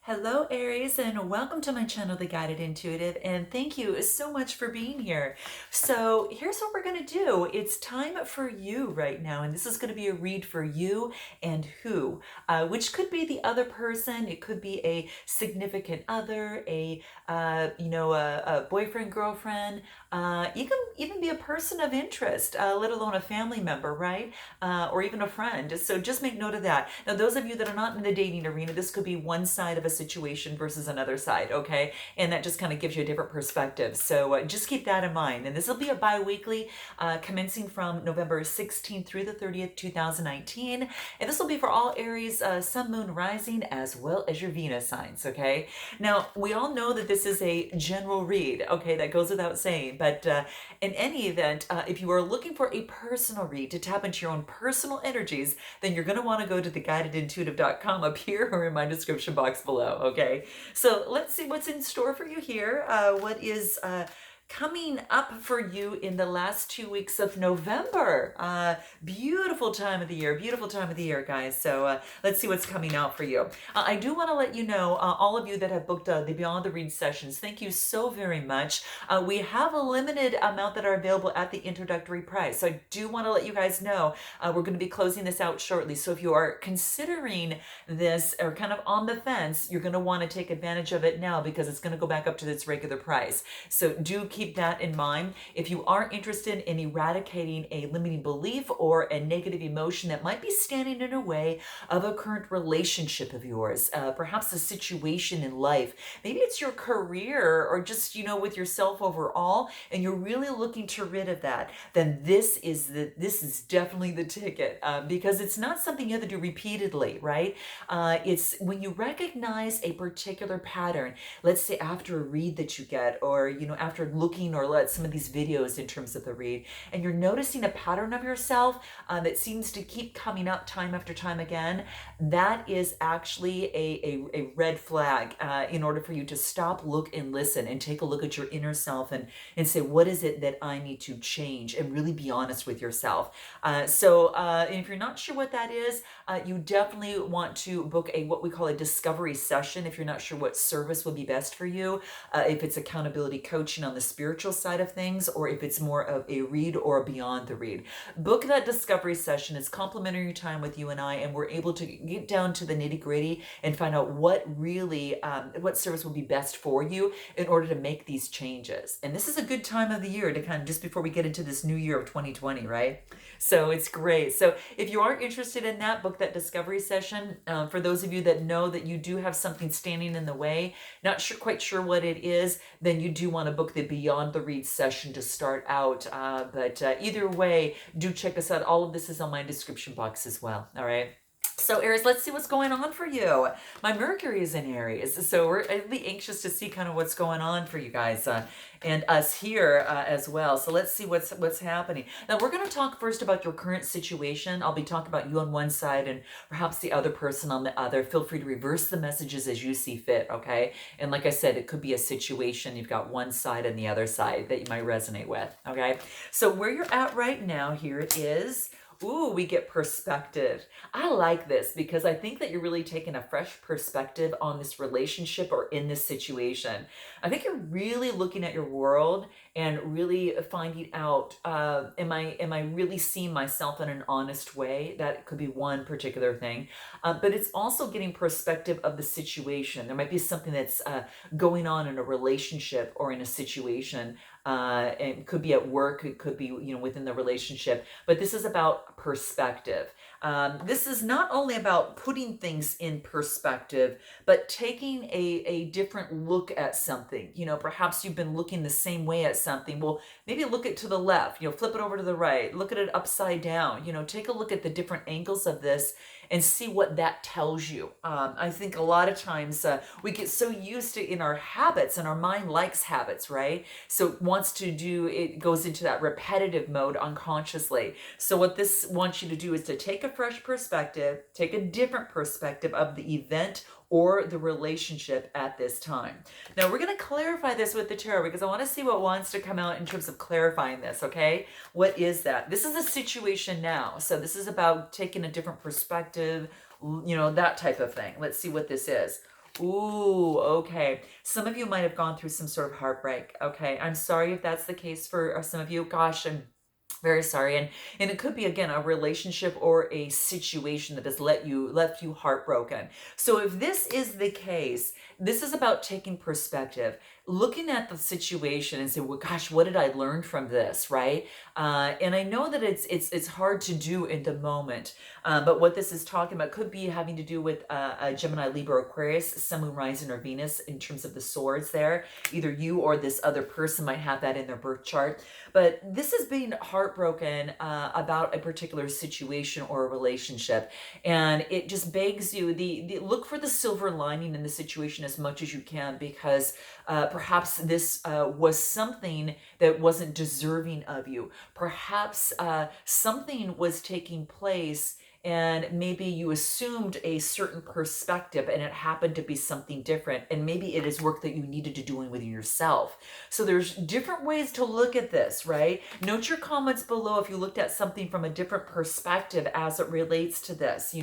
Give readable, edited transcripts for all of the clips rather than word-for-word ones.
Hello, Aries, and welcome to my channel, The Guided Intuitive, and thank you so much for being here. So here's what we're going to do. It's time for you right now, and this is going to be a read for you and who, which could be the other person. It could be a significant other, a boyfriend, girlfriend. You can even be a person of interest, let alone a family member, right? Or even a friend. So just make note of that. Now, those of you that are not in the dating arena, this could be one side of a situation versus another side, okay? And that just kind of gives you a different perspective. So just keep that in mind. And this will be a bi-weekly commencing from November 16th through the 30th, 2019. And this will be for all Aries, Sun, Moon, Rising, as well as your Venus signs, okay? Now, we all know that this is a general read, okay? That goes without saying. But in any event, if you are looking for a personal read to tap into your own personal energies, then you're going to want to go to theguidedintuitive.com up here or in my description box below, okay? So let's see what's in store for you here. What is coming up for you in the last 2 weeks of November. Beautiful time of the year, beautiful time of the year, guys. So let's see what's coming out for you. I do want to let you know, all of you that have booked the Beyond the Read sessions, thank you so very much. We have a limited amount that are available at the introductory price. So I do want to let you guys know we're going to be closing this out shortly. So if you are considering this or kind of on the fence, you're going to want to take advantage of it now because it's going to go back up to its regular price. So do keep that in mind. If you are interested in eradicating a limiting belief or a negative emotion that might be standing in the way of a current relationship of yours, perhaps a situation in life, maybe it's your career or just, with yourself overall, and you're really looking to rid of that, then this is definitely the ticket, because it's not something you have to do repeatedly, right? It's when you recognize a particular pattern, let's say after a read that you get, or after looking or at some of these videos in terms of the read, and you're noticing a pattern of yourself that seems to keep coming up time after time again, that is actually a red flag in order for you to stop, look, and listen and take a look at your inner self and say, what is it that I need to change, and really be honest with yourself. So if you're not sure what that is, you definitely want to book what we call a discovery session if you're not sure what service would be best for you, if it's accountability coaching on the spiritual side of things, or if it's more of a read or beyond the read. Book that discovery session. It's complimentary time with you and I, and we're able to get down to the nitty-gritty and find out what really, what service will be best for you in order to make these changes. And this is a good time of the year to kind of just before we get into this new year of 2020, right? So it's great. So if you are interested in that, book that discovery session. For those of you that know that you do have something standing in the way, not quite sure what it is, then you do want to book the Beyond the Read session to start out. But either way, do check us out. All of this is on my description box as well. All right. So Aries, let's see what's going on for you. My Mercury is in Aries, so we're really anxious to see kind of what's going on for you guys and us here as well. So let's see what's happening. Now we're going to talk first about your current situation. I'll be talking about you on one side and perhaps the other person on the other. Feel free to reverse the messages as you see fit, okay? And like I said, it could be a situation. You've got one side and the other side that you might resonate with, okay? So where you're at right now, here it is. Ooh, we get perspective. I like this because I think that you're really taking a fresh perspective on this relationship or in this situation. I think you're really looking at your world and really finding out, am I really seeing myself in an honest way? That could be one particular thing. But it's also getting perspective of the situation. There might be something that's going on in a relationship or in a situation. It could be at work, it could be within the relationship, but this is about perspective. This is not only about putting things in perspective, but taking a different look at something. Perhaps you've been looking the same way at something. Well, maybe look it to the left, flip it over to the right, look at it upside down, take a look at the different angles of this and see what that tells you. I think a lot of times we get so used to in our habits, and our mind likes habits, right? So it goes into that repetitive mode unconsciously. So what this wants you to do is to take a fresh perspective, take a different perspective of the event or the relationship at this time. Now we're going to clarify this with the tarot because I want to see what wants to come out in terms of clarifying this, okay? What is that? This is a situation now. So this is about taking a different perspective, that type of thing. Let's see what this is. Ooh, okay. Some of you might have gone through some sort of heartbreak. Okay. I'm sorry if that's the case for some of you. Gosh, I'm very sorry. And it could be again a relationship or a situation that has left you heartbroken. So if this is the case, this is about taking perspective, looking at the situation and say, well, gosh, what did I learn from this, right? And I know that it's hard to do in the moment, but what this is talking about could be having to do with a Gemini, Libra, Aquarius, Sun, Moon, Rising, or Venus in terms of the swords there. Either you or this other person might have that in their birth chart. But this is being heartbroken about a particular situation or a relationship. And it just begs you, the look for the silver lining in the situation as much as you can, because perhaps this was something that wasn't deserving of you. Perhaps something was taking place and maybe you assumed a certain perspective and it happened to be something different, and maybe it is work that you needed to do within yourself. So there's different ways to look at this, right? Note your comments below if you looked at something from a different perspective as it relates to this.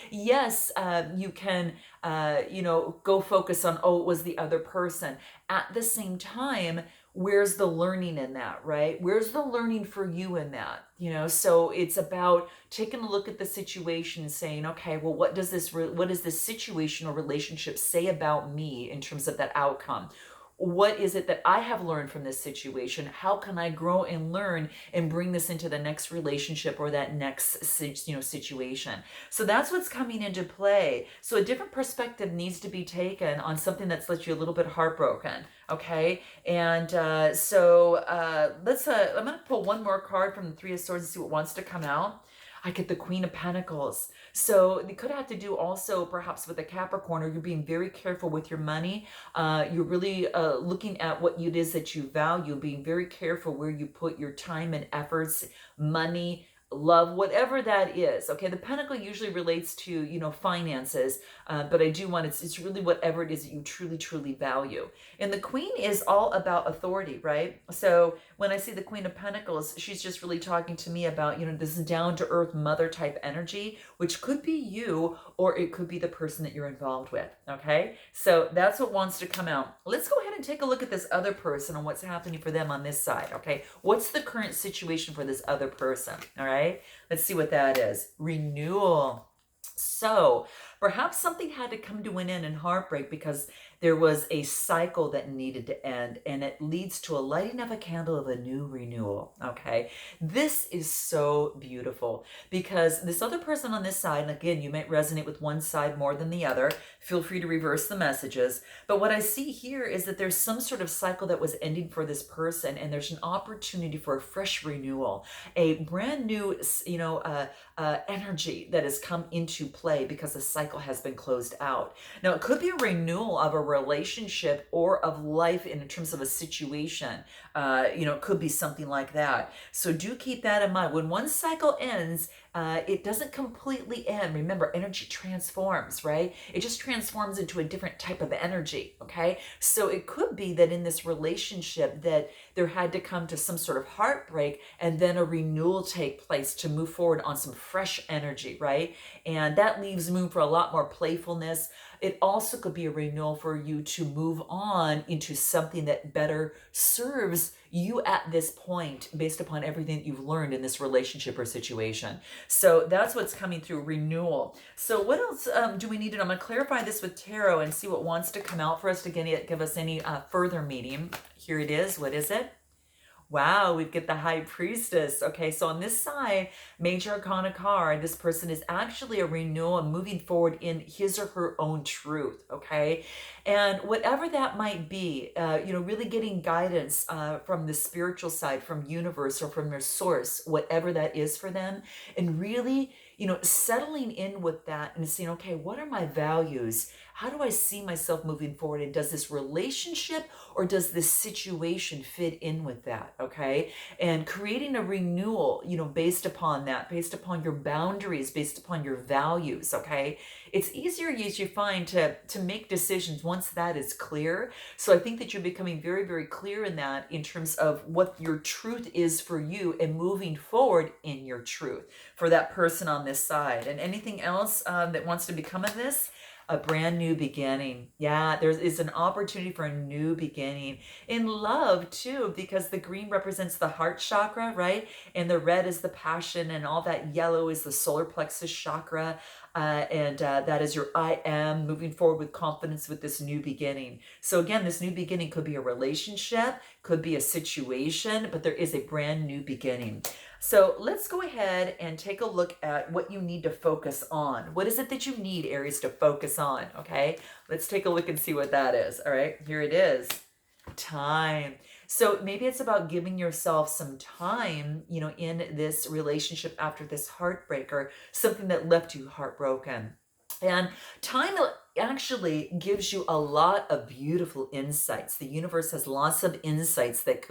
Yes, you can go focus on, oh, it was the other person. At the same time, where's the learning in that, right? Where's the learning for you in that? So it's about taking a look at the situation and saying, okay, well, what does this situation or relationship say about me in terms of that outcome? What is it that I have learned from this situation? How can I grow and learn and bring this into the next relationship or that next situation? So that's what's coming into play. So a different perspective needs to be taken on something that's left you a little bit heartbroken. Okay, and let's. I'm going to pull one more card from the Three of Swords and see what wants to come out. I get the Queen of Pentacles. So they could have to do also perhaps with a Capricorn, or you're being very careful with your money. You're really looking at what it is that you value, being very careful where you put your time and efforts, money, love, whatever that is. Okay, the pentacle usually relates to finances, but I do want it's really whatever it is that you truly value. And the Queen is all about authority, right? So when I see the Queen of Pentacles, she's just really talking to me about this down to earth mother type energy, which could be you or it could be the person that you're involved with. Okay, so that's what wants to come out. Let's go ahead and take a look at this other person and what's happening for them on this side. Okay, what's the current situation for this other person? All right, let's see what that is. Renewal. So perhaps something had to come to an end in heartbreak because there was a cycle that needed to end, and it leads to a lighting of a candle of a new renewal. Okay, this is so beautiful because this other person on this side, and again, you might resonate with one side more than the other. Feel free to reverse the messages. But what I see here is that there's some sort of cycle that was ending for this person, and there's an opportunity for a fresh renewal, a brand new, energy that has come into play because the cycle has been closed out. Now, it could be a renewal of a relationship or of life in terms of a situation. It could be something like that. So do keep that in mind. When one cycle ends, it doesn't completely end. Remember, energy transforms, right? It just transforms into a different type of energy, okay? So it could be that in this relationship that there had to come to some sort of heartbreak and then a renewal take place to move forward on some fresh energy, right? And that leaves room for a lot more playfulness. It also could be a renewal for you to move on into something that better serves you at this point based upon everything that you've learned in this relationship or situation. So that's what's coming through, renewal. So what else do we need to know? I'm going to clarify this with tarot and see what wants to come out for us to give us any further meaning. Here it is. What is it? Wow, we've got the High Priestess. Okay, so on this side, Major Arcana card, this person is actually a renewal and moving forward in his or her own truth, okay? And whatever that might be, really getting guidance from the spiritual side, from universe or from their source, whatever that is for them, and really, settling in with that and saying, okay, what are my values? How do I see myself moving forward? And does this relationship or does this situation fit in with that? Okay. And creating a renewal, based upon that, based upon your boundaries, based upon your values. Okay. It's easier, as you find, to make decisions once that is clear. So I think that you're becoming very, very clear in that in terms of what your truth is for you and moving forward in your truth for that person on this side. And anything else that wants to become of this? a brand new beginning. Yeah, there is an opportunity for a new beginning in love too, because the green represents the heart chakra, right? And the red is the passion, and all that yellow is the solar plexus chakra. And that is your I am moving forward with confidence with this new beginning. So again, this new beginning could be a relationship, could be a situation, but there is a brand new beginning. So let's go ahead and take a look at what you need to focus on. What is it that you need, Aries, to focus on? Okay, let's take a look and see what that is. All right, here it is. Time. So maybe it's about giving yourself some time, in this relationship after this heartbreak or something that left you heartbroken. And time actually gives you a lot of beautiful insights. The universe has lots of insights that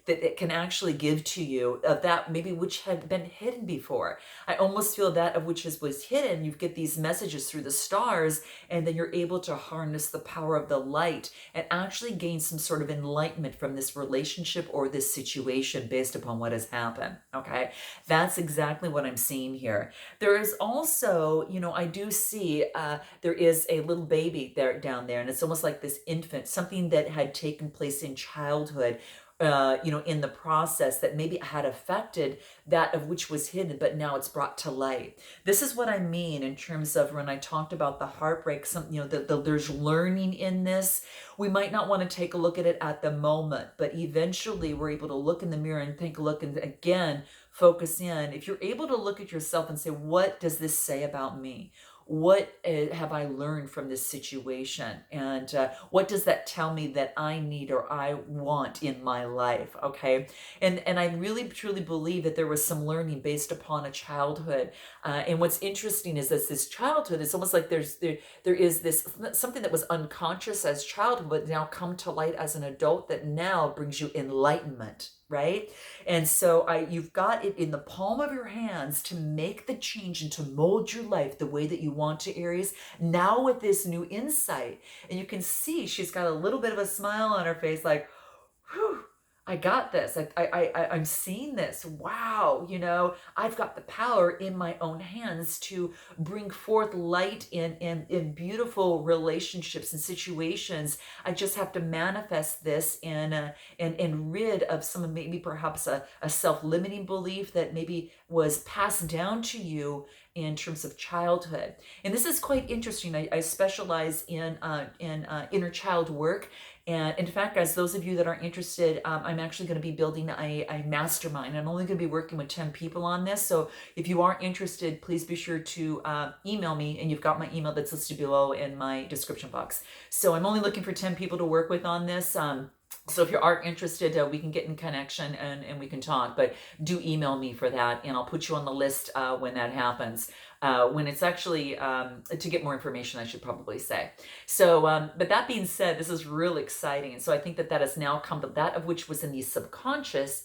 it can actually give to you of that maybe which had been hidden before. I almost feel that of which was hidden, you get these messages through the stars, and then you're able to harness the power of the light and actually gain some sort of enlightenment from this relationship or this situation based upon what has happened. Okay, that's exactly what I'm seeing here. There is also, I do see there is a little baby there down there, and it's almost like this infant, something that had taken place in childhood, in the process that maybe had affected that of which was hidden, but now it's brought to light. This is what I mean in terms of when I talked about the heartbreak, there's learning in this. We might not want to take a look at it at the moment, but eventually we're able to look in the mirror and take a look and again, focus in. If you're able to look at yourself and say, what does this say about me? What have I learned from this situation? And what does that tell me that I need or I want in my life? Okay. And I really truly believe that there was some learning based upon a childhood. And what's interesting is that this childhood, it's almost like there is this something that was unconscious as childhood, but now come to light as an adult that now brings you enlightenment. Right? And so you've got it in the palm of your hands to make the change and to mold your life the way that you want to, Aries. Now with this new insight, and you can see she's got a little bit of a smile on her face, like, whew, I got this. I'm seeing this. Wow. I've got the power in my own hands to bring forth light in beautiful relationships and situations. I just have to manifest this and rid of some of maybe perhaps a self-limiting belief that maybe was passed down to you in terms of childhood. And this is quite interesting. I specialize in inner child work. And in fact, guys, those of you that are interested, I'm actually going to be building a mastermind. I'm only going to be working with 10 people on this. So if you are interested, please be sure to email me. And you've got my email that's listed below in my description box. So I'm only looking for 10 people to work with on this. So if you are interested, we can get in connection and we can talk, but do email me for that and I'll put you on the list when that happens. When it's actually, to get more information, I should probably say. So, but that being said, this is really exciting. And so I think that has now come to that of which was in the subconscious,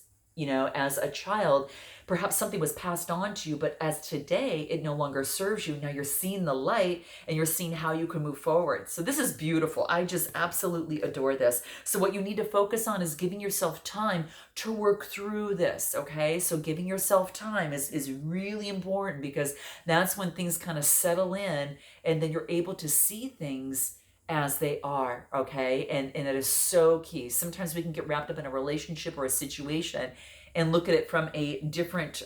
as a child, perhaps something was passed on to you, but as today, it no longer serves you. Now you're seeing the light and you're seeing how you can move forward. So this is beautiful. I just absolutely adore this. So what you need to focus on is giving yourself time to work through this. Okay. So giving yourself time is really important because that's when things kind of settle in and then you're able to see things as they are, okay? And it is so key. Sometimes we can get wrapped up in a relationship or a situation and look at it from a different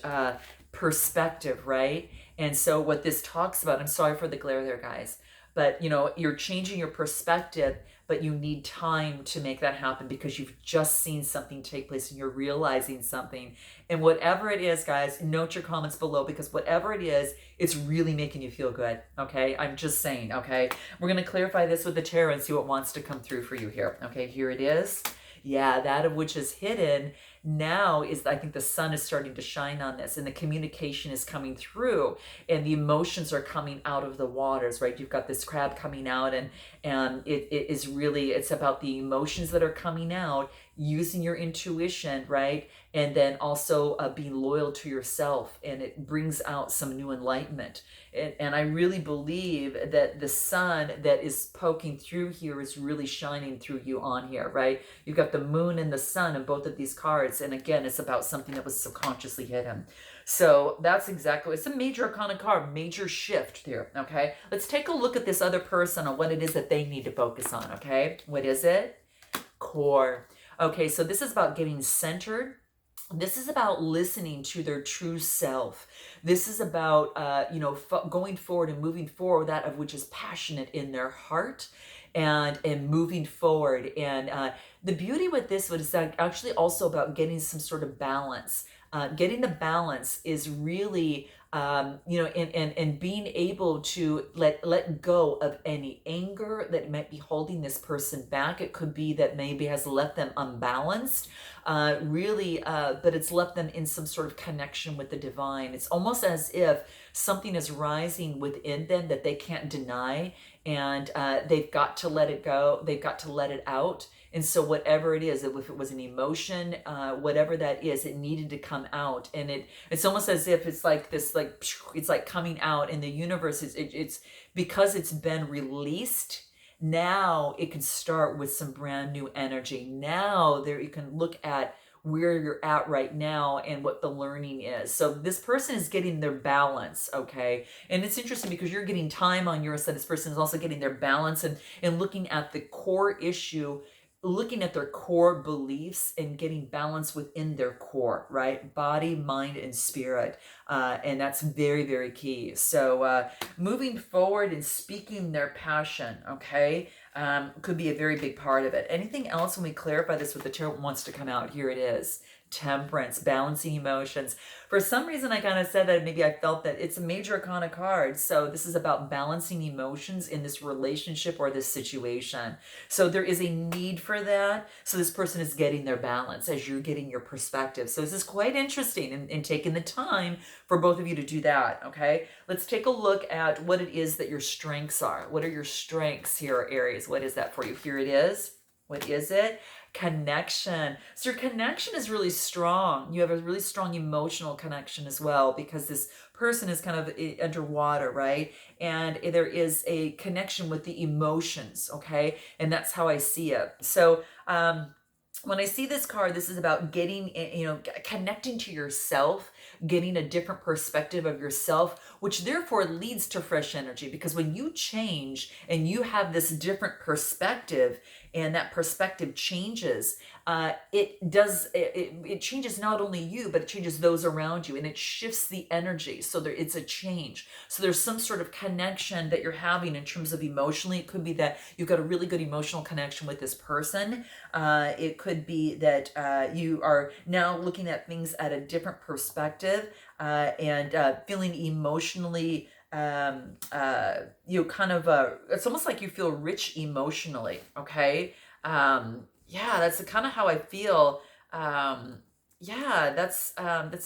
perspective, right? And so what this talks about, I'm sorry for the glare there, guys, but you're changing your perspective, but you need time to make that happen because you've just seen something take place and you're realizing something. And whatever it is, guys, note your comments below because whatever it is, it's really making you feel good, okay? I'm just saying, okay? We're going to clarify this with the tarot and see what wants to come through for you here. Okay, here it is. Yeah, that of which is hidden now is, I think the sun is starting to shine on this and the communication is coming through and the emotions are coming out of the waters, right? You've got this crab coming out and it is really, it's about the emotions that are coming out, using your intuition, right? And then also being loyal to yourself, and it brings out some new enlightenment. And I really believe that the sun that is poking through here is really shining through you on here, right? You've got the moon and the sun in both of these cards. cards. And again, it's about something that was subconsciously hidden. So that's exactly, it's a major arcana card, major shift there, okay? Let's take a look at this other person on what it is that they need to focus on, okay? What is it? Core. Okay, so this is about getting centered. This is about listening to their true self. This is about, going forward and moving forward, that of which is passionate in their heart, and moving forward. And the beauty with this one is that actually also about getting some sort of balance. Getting the balance is really, and being able to let go of any anger that might be holding this person back. It could be that maybe has left them unbalanced, but it's left them in some sort of connection with the divine. It's almost as if something is rising within them that they can't deny, and they've got to let it go. They've got to let it out. And so whatever it is, if it was an emotion, whatever that is, it needed to come out. And it's almost as if it's like this, like it's like coming out in the universe. It's because it's been released. Now it can start with some brand new energy. Now there you can look at where you're at right now and what the learning is. So this person is getting their balance, okay? And it's interesting because you're getting time on your side. This person is also getting their balance and looking at the core issue, looking at their core beliefs and getting balance within their core, right? Body, mind, and spirit. And that's very, very key. So moving forward and speaking their passion, okay, could be a very big part of it. Anything else when we clarify this with the tarot wants to come out? Here it is. Temperance, balancing emotions. For some reason, I kind of said that maybe I felt that it's a major arcana card. So this is about balancing emotions in this relationship or this situation. So there is a need for that. So this person is getting their balance as you're getting your perspective. So this is quite interesting in taking the time for both of you to do that. Okay, let's take a look at what it is that your strengths are. What are your strengths here, Aries? What is that for you? Here it is. What is it? Connection. So your connection is really strong. You have a really strong emotional connection as well, because this person is kind of underwater, right? And there is a connection with the emotions, okay? And that's how I see it. So when I see this card, this is about getting, connecting to yourself, getting a different perspective of yourself, which therefore leads to fresh energy. Because when you change and you have this different perspective, and that perspective changes, it changes not only you, but it changes those around you, and it shifts the energy. So it's a change. So there's some sort of connection that you're having in terms of emotionally. It could be that you've got a really good emotional connection with this person. It could be that you are now looking at things at a different perspective, and feeling emotionally, it's almost like you feel rich emotionally. Okay. That's kind of how I feel. That's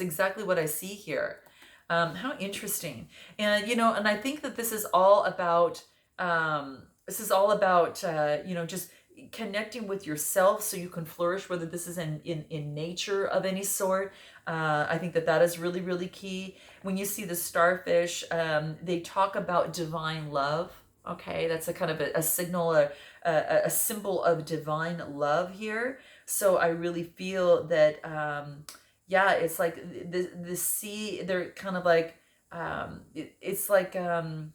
exactly what I see here. How interesting. And, and I think that this is all about, just connecting with yourself so you can flourish, whether this is in nature of any sort. I think that is really, really key. When you see the starfish, they talk about divine love. Okay, that's a kind of a signal, a symbol of divine love here. So I really feel that, it's like the sea, they're kind of like, it's like the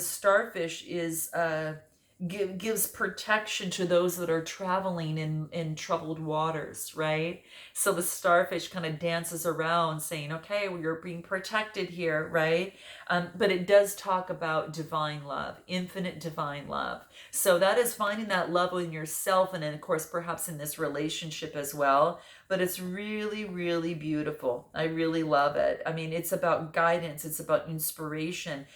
starfish is, gives protection to those that are traveling in troubled waters, right? So the starfish kind of dances around saying, okay, well, you're being protected here, right? But it does talk about divine love, infinite divine love. So that is finding that love in yourself, and then of course perhaps in this relationship as well. But it's really, really beautiful. I really love it. I mean, it's about guidance, it's about inspiration,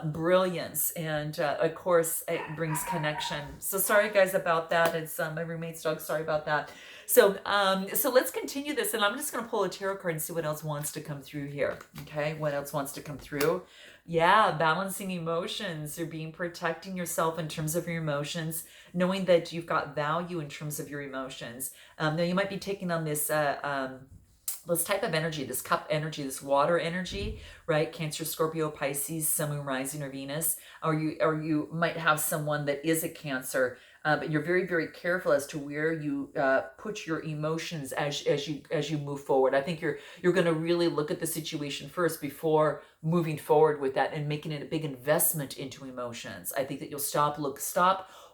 brilliance, and of course it brings connection. So sorry guys about that. It's my roommate's dog. Sorry about that. So let's continue this, and I'm just going to pull a tarot card and see what else wants to come through here. Okay, what else wants to come through? Yeah, balancing emotions. You're protecting yourself in terms of your emotions, knowing that you've got value in terms of your emotions. Now you might be taking on this type of energy, this cup energy, this water energy, right? Cancer, Scorpio, Pisces, Sun, Moon, Rising, or Venus, or you might have someone that is a Cancer, but you're very, very careful as to where you put your emotions as you move forward. I think you're going to really look at the situation first before moving forward with that and making it a big investment into emotions. I think that you'll stop,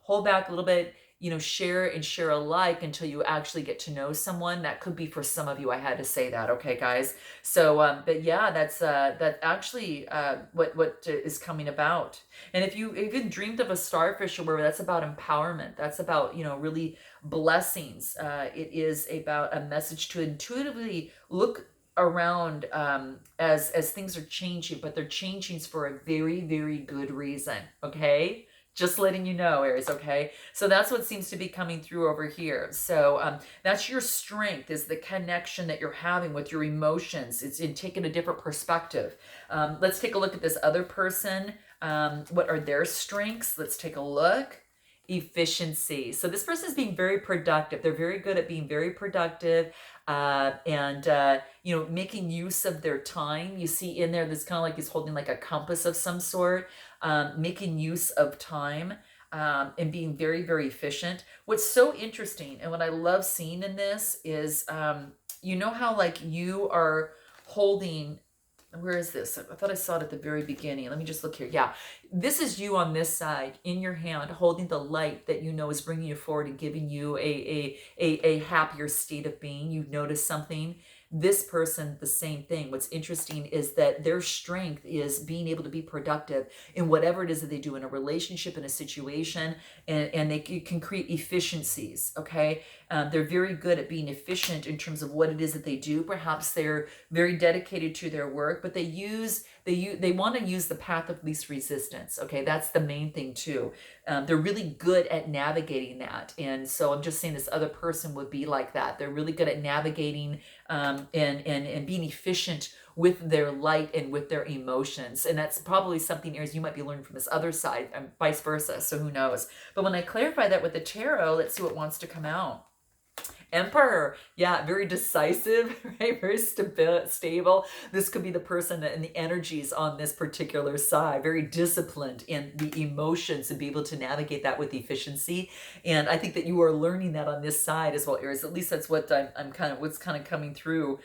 hold back a little bit, share and share alike until you actually get to know someone. That could be for some of you. I had to say that, okay, guys. So, but yeah, that's actually what is coming about. And if you even dreamed of a starfish or whatever, that's about empowerment. That's about really blessings. It is about a message to intuitively look around as things are changing, but they're changing for a very, very good reason. Okay. Just letting you know, Aries, okay? So that's what seems to be coming through over here. So that's your strength, is the connection that you're having with your emotions. It's in taking a different perspective. Let's take a look at this other person. What are their strengths? Let's take a look. Efficiency. So this person is being very productive. They're very good at being very productive and making use of their time. You see in there, this kind of like he's holding like a compass of some sort, making use of time and being very, very efficient. What's so interesting and what I love seeing in this is, how like you are holding, where is this? I thought I saw it at the very beginning. Let me just look here. Yeah, this is you on this side in your hand holding the light that is bringing you forward and giving you a happier state of being. You've noticed something. This person, the same thing. What's interesting is that their strength is being able to be productive in whatever it is that they do in a relationship, in a situation, and they can create efficiencies, okay? They're very good at being efficient in terms of what it is that they do. Perhaps they're very dedicated to their work, but they want to use the path of least resistance, okay? That's the main thing too. They're really good at navigating that. And so I'm just saying this other person would be like that. They're really good at navigating and being efficient with their light and with their emotions. And that's probably something, Aries, you might be learning from this other side and vice versa. So who knows? But when I clarify that with the tarot, let's see what wants to come out. Emperor, yeah, very decisive, right? Very stable. This could be the person and the energies on this particular side, very disciplined in the emotions and be able to navigate that with efficiency. And I think that you are learning that on this side as well, Aries. At least that's what what's kind of coming through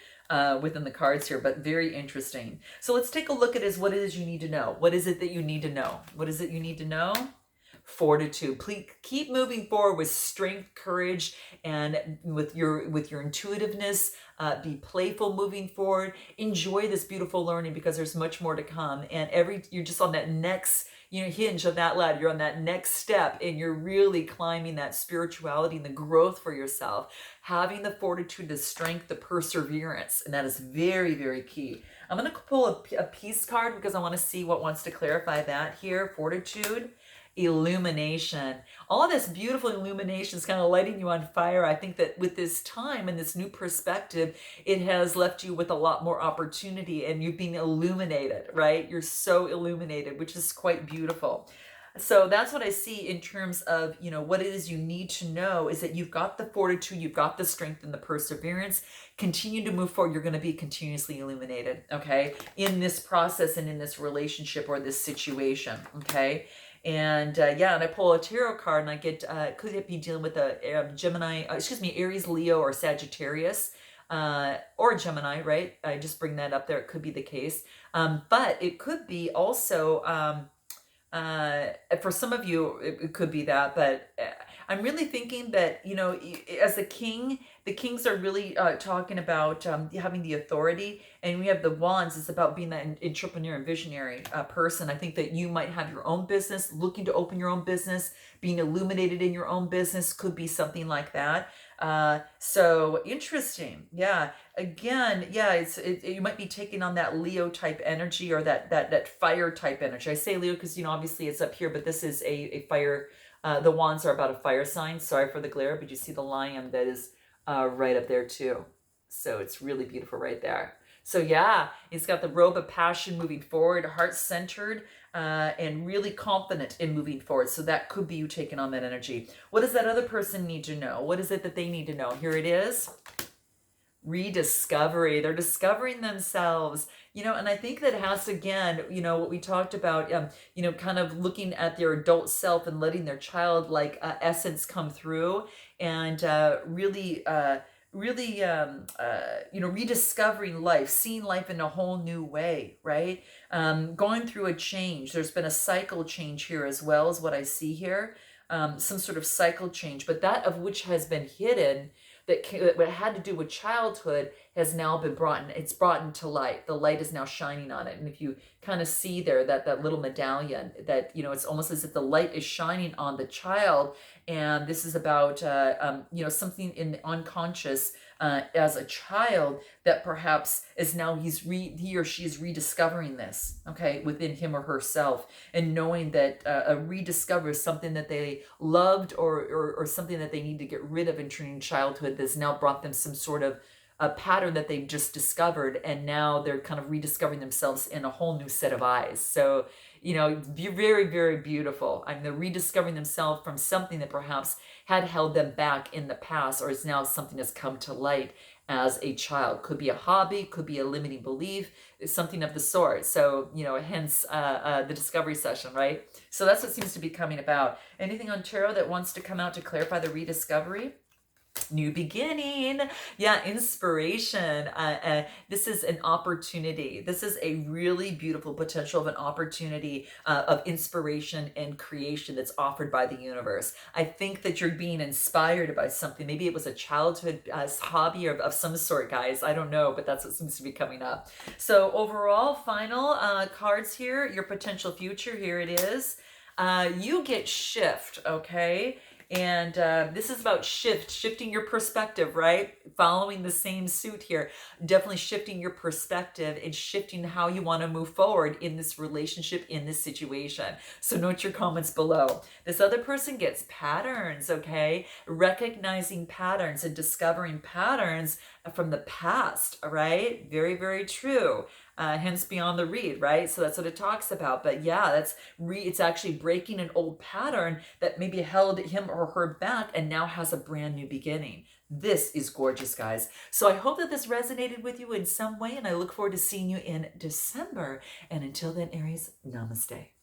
within the cards here, but very interesting. So let's take a look at what it is you need to know. What is it that you need to know? What is it you need to know? Fortitude. Please keep moving forward with strength, courage, and with your intuitiveness. Be playful moving forward. Enjoy this beautiful learning because there's much more to come. And you're just on that next hinge of that ladder. You're on that next step, and you're really climbing that spirituality and the growth for yourself. Having the fortitude, the strength, the perseverance, and that is very, very key. I'm going to pull a peace card because I want to see what wants to clarify that here. Fortitude. Illumination. All of this beautiful illumination is kind of lighting you on fire. I think that with this time and this new perspective, it has left you with a lot more opportunity and you've been illuminated, right? You're so illuminated, which is quite beautiful. So that's what I see in terms of, what it is you need to know is that you've got the fortitude, you've got the strength and the perseverance. Continue to move forward. You're going to be continuously illuminated, okay, in this process and in this relationship or this situation, okay? And and I pull a tarot card and I get, could it be dealing with a Gemini, Aries, Leo, or Sagittarius, or Gemini, right? I just bring that up there. It could be the case. But it could be also, for some of you, it could be that, but I'm really thinking that, as the kings are really talking about having the authority, and we have the wands, it's about being that entrepreneur and visionary person. I think that you might have your own business, looking to open your own business, being illuminated in your own business could be something like that. So interesting. Yeah. Again, yeah, you might be taking on that Leo type energy or that fire type energy. I say Leo because, obviously it's up here, but this is a fire. The wands are about a fire sign. Sorry for the glare, but you see the lion that is right up there too. So it's really beautiful right there. So yeah, it's got the robe of passion moving forward, heart-centered, and really confident in moving forward. So that could be you taking on that energy. What does that other person need to know? What is it that they need to know? Here it is. rediscovery. They're discovering themselves, and I think that has to, again, what we talked about, kind of looking at their adult self and letting their childlike essence come through, and really, rediscovering life, seeing life in a whole new way, right? Going through a change. There's been a cycle change here as well, is what I see here. Some sort of cycle change, but that of which has been hidden, that had to do with childhood, has now been brought into light. The light is now shining on it. And if you kind of see there that little medallion, that, it's almost as if the light is shining on the child. And this is about, something in the unconscious, as a child, that perhaps is now he or she is rediscovering this, okay, within him or herself, and knowing that a rediscover is something that they loved, or something that they need to get rid of in childhood, that's now brought them some sort of a pattern that they've just discovered, and now they're kind of rediscovering themselves in a whole new set of eyes. So, very, very beautiful. I mean, they're rediscovering themselves from something that perhaps had held them back in the past, or is now something that's come to light as a child. Could be a hobby, could be a limiting belief, something of the sort. So, hence the discovery session, right? So that's what seems to be coming about. Anything on tarot that wants to come out to clarify the rediscovery? New beginning. Yeah, inspiration. This is an opportunity. This is a really beautiful potential of an opportunity of inspiration and creation that's offered by the universe. I think that you're being inspired by something. Maybe it was a childhood hobby of some sort, guys. I don't know, but that's what seems to be coming up. So overall, final cards here, your potential future, here it is. You get shift, okay? And this is about shifting your perspective, right? Following the same suit here, definitely shifting your perspective and shifting how you want to move forward in this relationship, in this situation. So note your comments below. This other person gets patterns, okay? Recognizing patterns and discovering patterns from the past, all right? Very, very true. Hence beyond the read, right? So that's what it talks about. But yeah, it's actually breaking an old pattern that maybe held him or her back, and now has a brand new beginning. This is gorgeous, guys. So I hope that this resonated with you in some way, and I look forward to seeing you in December. And until then, Aries, namaste.